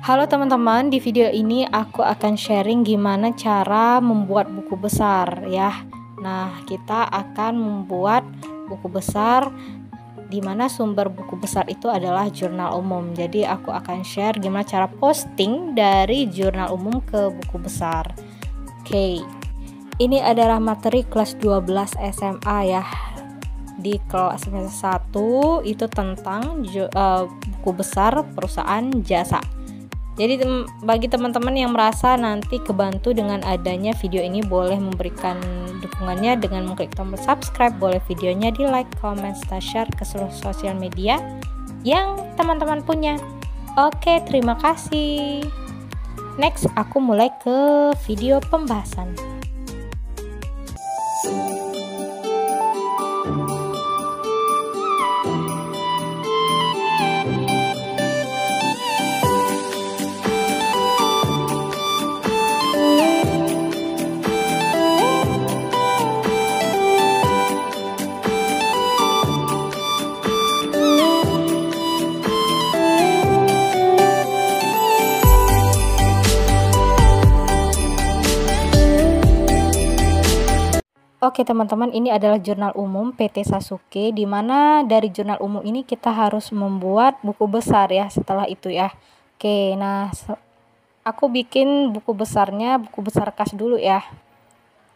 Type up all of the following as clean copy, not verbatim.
Halo teman-teman, di video ini aku akan sharing gimana cara membuat buku besar ya. Nah, kita akan membuat buku besar dimana sumber buku besar itu adalah jurnal umum. Jadi aku akan share gimana cara posting dari jurnal umum ke buku besar. Oke, ini adalah materi kelas 12 SMA ya. Di kelas 1 itu tentang buku besar perusahaan jasa. Jadi bagi teman-teman yang merasa nanti kebantu dengan adanya video ini, boleh memberikan dukungannya dengan mengklik tombol subscribe, boleh videonya di like, comment, share ke seluruh sosial media yang teman-teman punya. Oke, terima kasih. Next, aku mulai ke video pembahasan. Oke teman-teman, ini adalah jurnal umum PT Sasuke, di mana dari jurnal umum ini kita harus membuat buku besar ya setelah itu ya. Oke, nah aku bikin buku besarnya, buku besar kas dulu ya.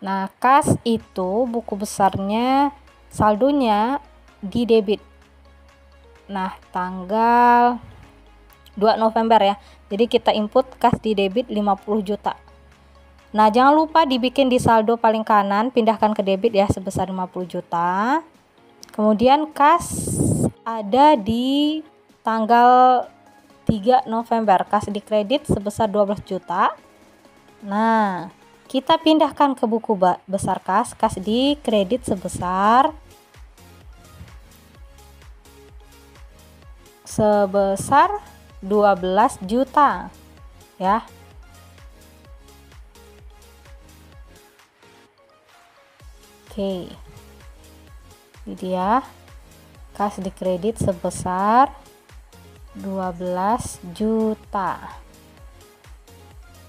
Nah, kas itu buku besarnya saldonya di debit. Nah, tanggal 2 November ya. Jadi kita input kas di debit 50 juta. Nah, jangan lupa dibikin di saldo paling kanan, pindahkan ke debit ya sebesar 50 juta. Kemudian kas ada di tanggal 3 November, kas di kredit sebesar 12 juta. Nah, kita pindahkan ke buku besar kas di kredit sebesar 12 juta ya. Oke, ini dia kas di kredit sebesar 12 juta.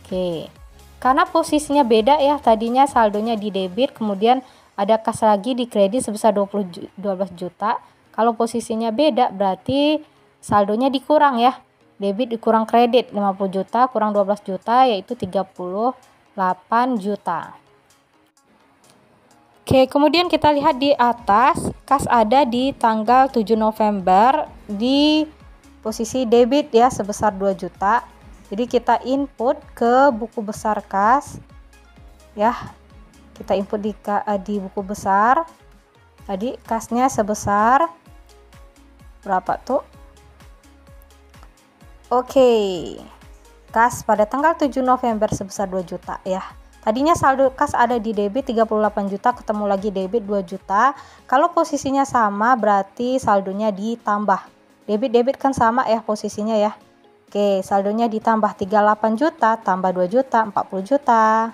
Oke, karena posisinya beda ya, tadinya saldonya di debit, kemudian ada kas lagi di kredit sebesar 12 juta. Kalau posisinya beda berarti saldonya dikurang ya, debit dikurang kredit 50 juta kurang 12 juta yaitu 38 juta. Oke, kemudian kita lihat di atas, kas ada di tanggal 7 November di posisi debit ya sebesar 2 juta. Jadi kita input ke buku besar kas ya. Kita input di buku besar. Tadi kasnya sebesar berapa tuh? Oke. Kas pada tanggal 7 November sebesar 2 juta ya. Tadinya saldo kas ada di debit 38 juta, ketemu lagi debit 2 juta. Kalau posisinya sama berarti saldonya ditambah. Debit kan sama ya posisinya ya. Oke, saldonya ditambah 38 juta tambah 2 juta 40 juta.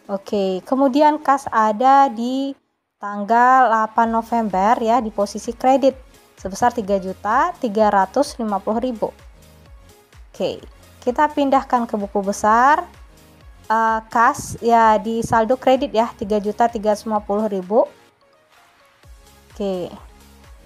Oke, kemudian kas ada di tanggal 8 November ya di posisi kredit sebesar 3.350.000. Oke, kita pindahkan ke buku besar. Kas ya di saldo kredit ya 3.350.000. Oke,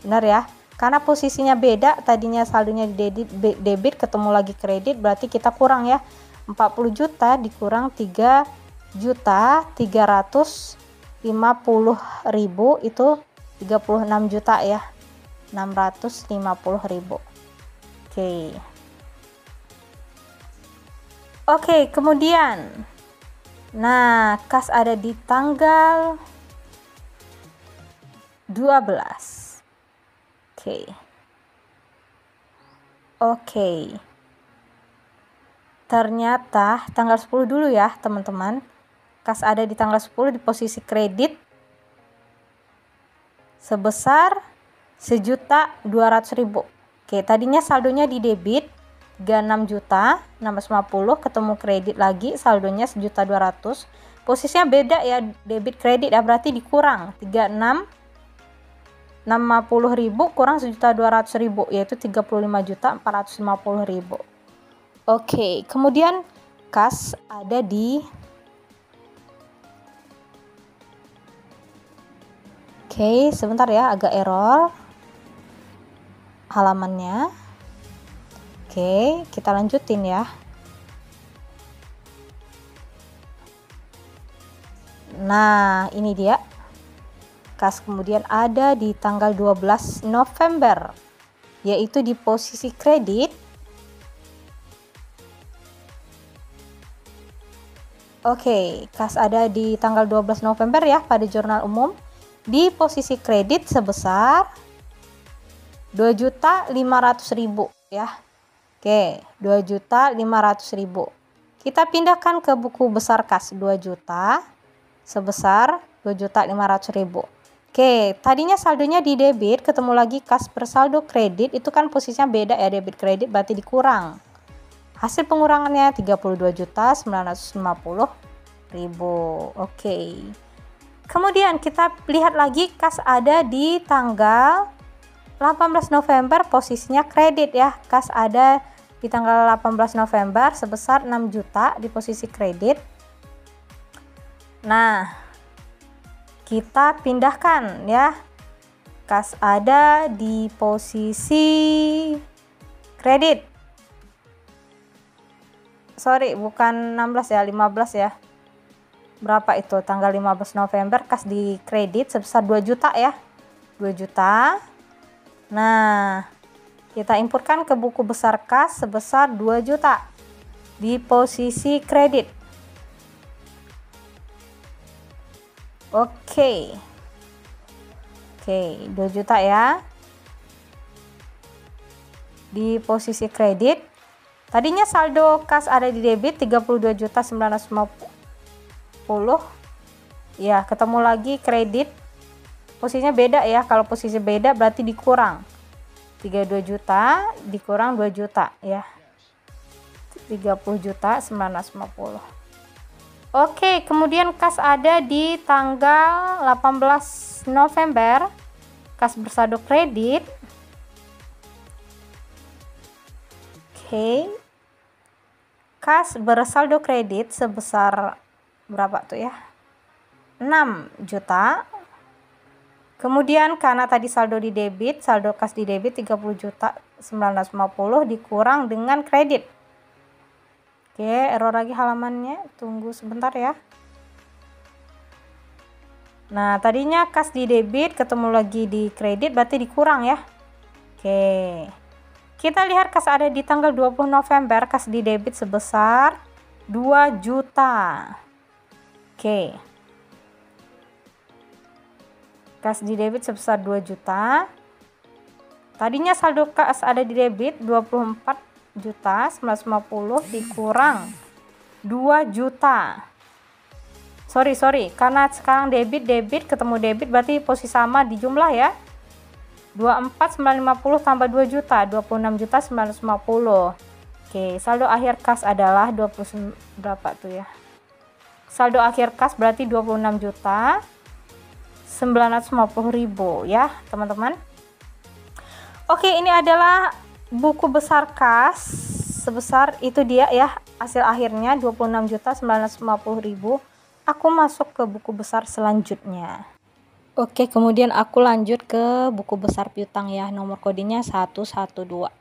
benar ya, karena posisinya beda, tadinya saldonya di debit ketemu lagi kredit, berarti kita kurang ya, 40 juta dikurang 3.350.000 itu 36 juta ya, 650.000. Oke, kemudian nah kas ada di tanggal 12. Oke. Ternyata tanggal 10 dulu ya teman-teman. Kas ada di tanggal 10 di posisi kredit sebesar 1.200.000. Oke, tadinya saldonya di debit 36 juta 650, ketemu kredit lagi saldonya 1.200.000. Posisinya beda ya, debit kredit ya, berarti dikurang 36.050.000 kurang 1.200.000 yaitu 35.450.000. Oke, kemudian kas ada di Oke, sebentar ya, agak error halamannya. Oke, kita lanjutin ya. Nah, ini dia. Kas kemudian ada di tanggal 12 November, yaitu di posisi kredit. Oke, kas ada di tanggal 12 November ya pada jurnal umum. Di posisi kredit sebesar 2.500.000 ya. Oke, 2.500.000. Kita pindahkan ke buku besar kas 2 juta sebesar 2.500.000. Oke, tadinya saldonya di debit, ketemu lagi kas bersaldo kredit, itu kan posisinya beda ya, debit kredit berarti dikurang. Hasil pengurangannya 32.950.000. Oke. Kemudian kita lihat lagi kas ada di tanggal 18 November, posisinya kredit ya. Kas ada di tanggal 18 November sebesar 6 juta di posisi kredit. Nah, kita pindahkan ya. Kas ada di posisi kredit. Sorry, bukan 16 ya, 15 ya. Berapa itu? Tanggal 15 November kas di kredit sebesar 2 juta ya. 2 juta. Nah, kita importkan ke buku besar kas sebesar 2 juta di posisi kredit. Oke. Oke, 2 juta ya. Di posisi kredit. Tadinya saldo kas ada di debit 32.950. Ya, ketemu lagi kredit. Posisinya beda ya. Kalau posisi beda berarti dikurang. 32 juta dikurang 2 juta ya. 30.950. Oke, kemudian kas ada di tanggal 18 November. Kas bersaldo kredit. Oke. Kas bersaldo kredit sebesar berapa tuh ya? 6 juta. Kemudian karena tadi saldo di debit, saldo kas di debit 30.950 dikurang dengan kredit. Oke, error lagi halamannya. Tunggu sebentar ya. Nah, tadinya kas di debit ketemu lagi di kredit berarti dikurang ya. Oke. Kita lihat kas ada di tanggal 20 November, kas di debit sebesar 2 juta. Oke. Kas di debit sebesar 2 juta. Tadinya saldo kas ada di debit 24.950 dikurang 2 juta. Sorry, karena sekarang debit ketemu debit berarti posisi sama di jumlah ya. 24.950 tambah 2 juta, 26.950. Oke, saldo akhir kas adalah 20 berapa tuh ya? Saldo akhir kas berarti 26.950.000 ya, teman-teman. Oke, ini adalah buku besar kas sebesar itu dia ya, hasil akhirnya 26.950.000. Aku masuk ke buku besar selanjutnya. Oke, kemudian aku lanjut ke buku besar piutang ya, nomor kodenya 112.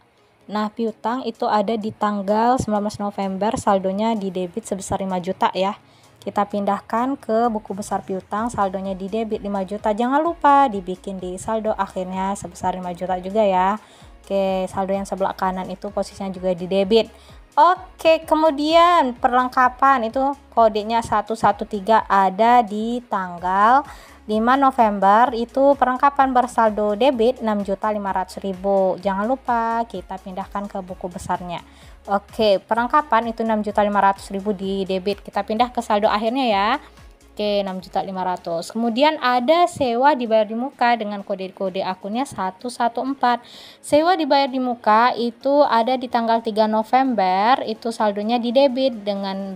Nah, piutang itu ada di tanggal 19 November, saldonya di debit sebesar 5 juta ya. Kita pindahkan ke buku besar piutang, saldonya di debit 5 juta. Jangan lupa dibikin di saldo akhirnya sebesar 5 juta juga ya. Oke, saldo yang sebelah kanan itu posisinya juga di debit. Oke, kemudian perlengkapan itu kodenya 113 ada di tanggal 5 November, itu perlengkapan bersaldo debit 6.500.000. Jangan lupa kita pindahkan ke buku besarnya. Oke, perlengkapan itu 6.500.000 di debit. Kita pindah ke saldo akhirnya ya. Oke, 6.500.000. Kemudian ada sewa dibayar di muka dengan kode akunnya 114. Sewa dibayar di muka itu ada di tanggal 3 November, itu saldonya di debit dengan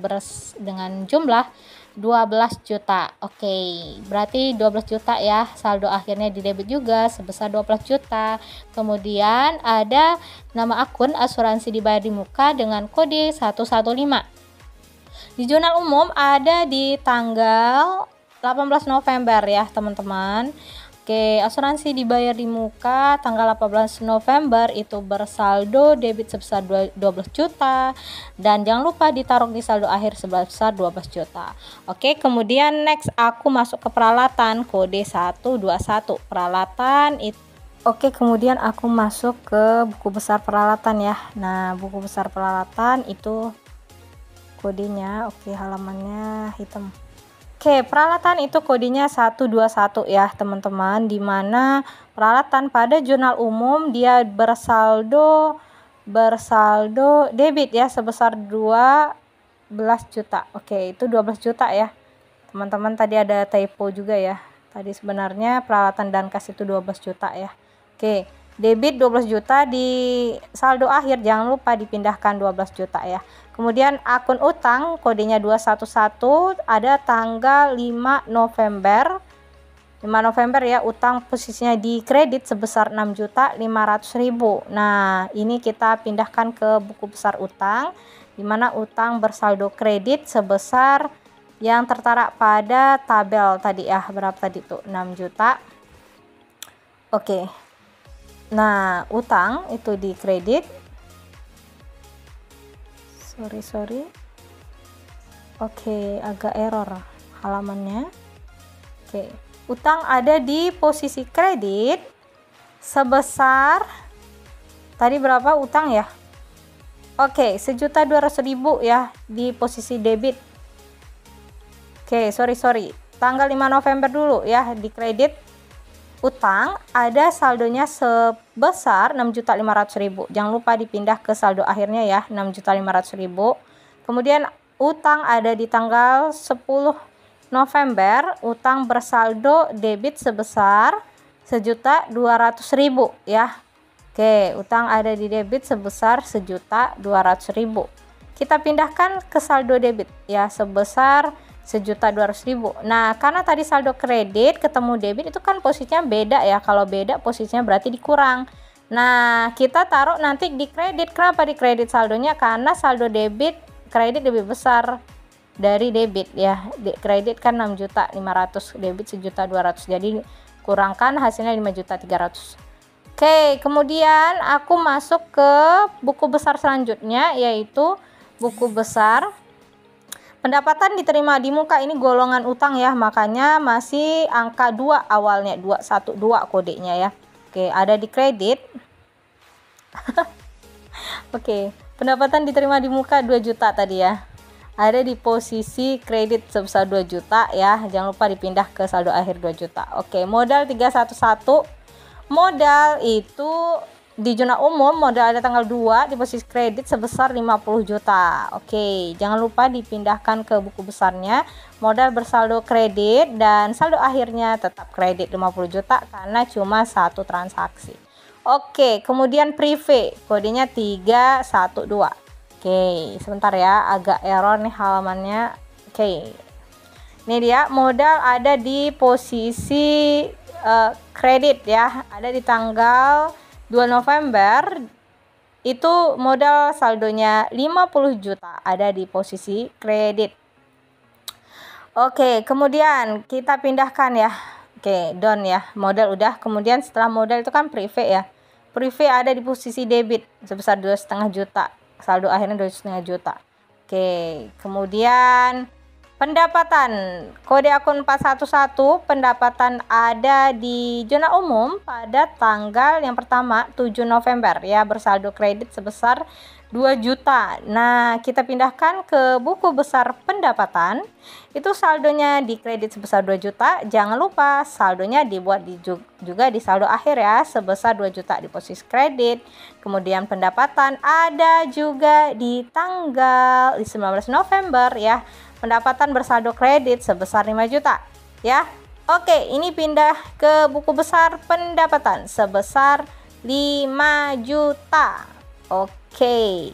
jumlah 12 juta. Oke, berarti 12 juta ya. Saldo akhirnya di debit juga sebesar 12 juta. Kemudian ada nama akun asuransi dibayar di muka dengan kode 115. Di jurnal umum ada di tanggal 18 November ya, teman-teman. Oke, asuransi dibayar di muka tanggal 18 November itu bersaldo debit sebesar 12 juta dan jangan lupa ditaruh di saldo akhir sebesar 12 juta. Oke, kemudian next aku masuk ke peralatan kode 121. Peralatan itu Oke, kemudian aku masuk ke buku besar peralatan ya. Nah, buku besar peralatan itu kodenya, oke, halamannya hitam. Oke, peralatan itu kodenya 121 ya, teman-teman, dimana peralatan pada jurnal umum dia bersaldo debit ya sebesar 12 juta. Oke, itu 12 juta ya. Teman-teman, tadi ada typo juga ya. Tadi sebenarnya peralatan dan kas itu 12 juta ya. Oke, debit 12 juta di saldo akhir jangan lupa dipindahkan 12 juta ya. Kemudian akun utang kodenya 211 ada tanggal 5 November. 5 November ya, utang posisinya di kredit sebesar 6.500.000. Nah, ini kita pindahkan ke buku besar utang di mana utang bersaldo kredit sebesar yang tertera pada tabel tadi ya. Berapa tadi tuh? 6 juta. Oke. Nah, utang itu di kredit. Sorry. Oke, agak error halamannya. Oke, utang ada di posisi kredit sebesar tadi berapa utang ya? Oke, 1.200.000 ya di posisi debit. Oke, sorry. Tanggal 5 November dulu ya, di kredit utang ada saldonya sebesar 6.500.000. Jangan lupa dipindah ke saldo akhirnya ya, 6.500.000. Kemudian utang ada di tanggal 10 November, utang bersaldo debit sebesar 1.200.000 ya. Oke, utang ada di debit sebesar 1.200.000. Kita pindahkan ke saldo debit ya sebesar 1.200.000. Nah, karena tadi saldo kredit ketemu debit itu kan posisinya beda ya. Kalau beda posisinya berarti dikurang. Nah, kita taruh nanti di kredit. Kenapa di kredit saldonya? Karena saldo debit kredit lebih besar dari debit ya. Kredit kan 6.500.000, debit 1.200.000. Jadi kurangkan hasilnya 5.300.000. Oke, kemudian aku masuk ke buku besar selanjutnya yaitu buku besar pendapatan diterima di muka. Ini golongan utang ya, makanya masih angka 2 awalnya, 212 kodenya ya. Oke, ada di kredit. Oke, pendapatan diterima di muka 2 juta tadi ya. Ada di posisi kredit sebesar 2 juta ya. Jangan lupa dipindah ke saldo akhir 2 juta. Oke, modal 311. Modal itu di jurnal umum modal ada tanggal 2 di posisi kredit sebesar 50 juta. Oke, jangan lupa dipindahkan ke buku besarnya. Modal bersaldo kredit dan saldo akhirnya tetap kredit 50 juta karena cuma satu transaksi. Oke, kemudian prive kodenya 312. Oke, sebentar ya, agak error nih halamannya. Oke. Ini dia modal ada di posisi kredit ya, ada di tanggal 2 November itu modal saldonya 50 juta ada di posisi kredit. Oke, kemudian kita pindahkan ya. Oke, done ya, modal udah. Kemudian setelah modal itu kan prive ya. Prive ada di posisi debit sebesar 2,5 juta, saldo akhirnya 2,5 juta. Oke, kemudian pendapatan kode akun 411, pendapatan ada di zona umum pada tanggal yang pertama 7 November ya, bersaldo kredit sebesar 2 juta. Nah, kita pindahkan ke buku besar pendapatan. Itu saldonya di kredit sebesar 2 juta. Jangan lupa saldonya dibuat juga di saldo akhir ya, sebesar 2 juta di posisi kredit. Kemudian pendapatan ada juga di tanggal 19 November ya. Pendapatan bersaldo kredit sebesar 5 juta ya. Oke, ini pindah ke buku besar pendapatan sebesar 5 juta. Oke.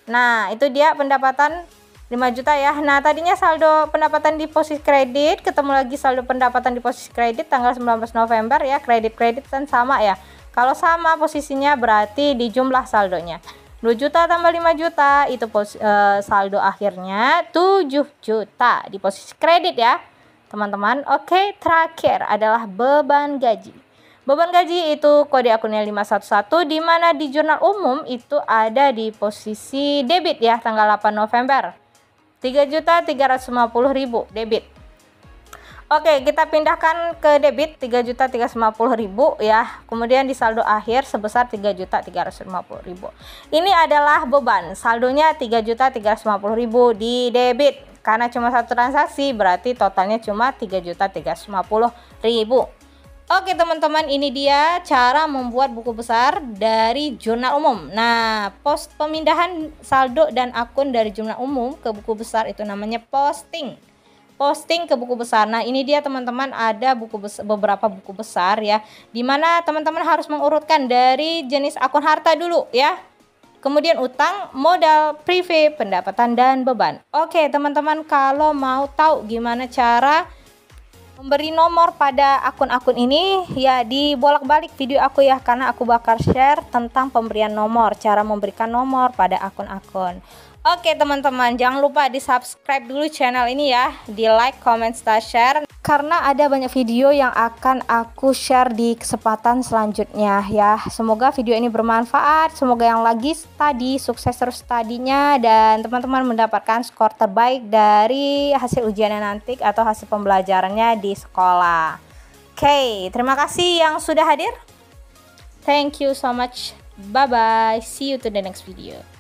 Nah, itu dia pendapatan 5 juta ya. Nah, tadinya saldo pendapatan di posisi kredit, ketemu lagi saldo pendapatan di posisi kredit tanggal 19 November ya. Kredit kan sama ya. Kalau sama posisinya berarti di jumlah saldonya 2 juta tambah 5 juta itu saldo akhirnya 7 juta di posisi kredit ya teman-teman. Oke, terakhir adalah beban gaji. Beban gaji itu kode akunnya 511, di mana di jurnal umum itu ada di posisi debit ya, tanggal 8 November 3.350.000 debit. Oke, kita pindahkan ke debit 3.350.000 ya. Kemudian di saldo akhir sebesar 3.350.000. Ini adalah beban. Saldonya 3.350.000 di debit. Karena cuma satu transaksi berarti totalnya cuma 3.350.000. Oke teman-teman, ini dia cara membuat buku besar dari jurnal umum. Nah, pemindahan saldo dan akun dari jurnal umum ke buku besar itu namanya posting ke buku besar. Nah, ini dia teman-teman, ada beberapa buku besar ya, dimana teman-teman harus mengurutkan dari jenis akun harta dulu ya, kemudian utang, modal, prive, pendapatan, dan beban. Oke teman-teman, kalau mau tahu gimana cara memberi nomor pada akun-akun ini ya, dibolak-balik video aku ya, karena aku bakal share tentang pemberian nomor, cara memberikan nomor pada akun-akun. Oke teman-teman, jangan lupa di subscribe dulu channel ini ya, di like, comment, share, karena ada banyak video yang akan aku share di kesempatan selanjutnya ya. Semoga video ini bermanfaat, semoga yang lagi study sukses terus studinya, dan teman-teman mendapatkan skor terbaik dari hasil ujiannya nanti atau hasil pembelajarannya di sekolah. Oke, terima kasih yang sudah hadir. Thank you so much. Bye bye. See you to the next video.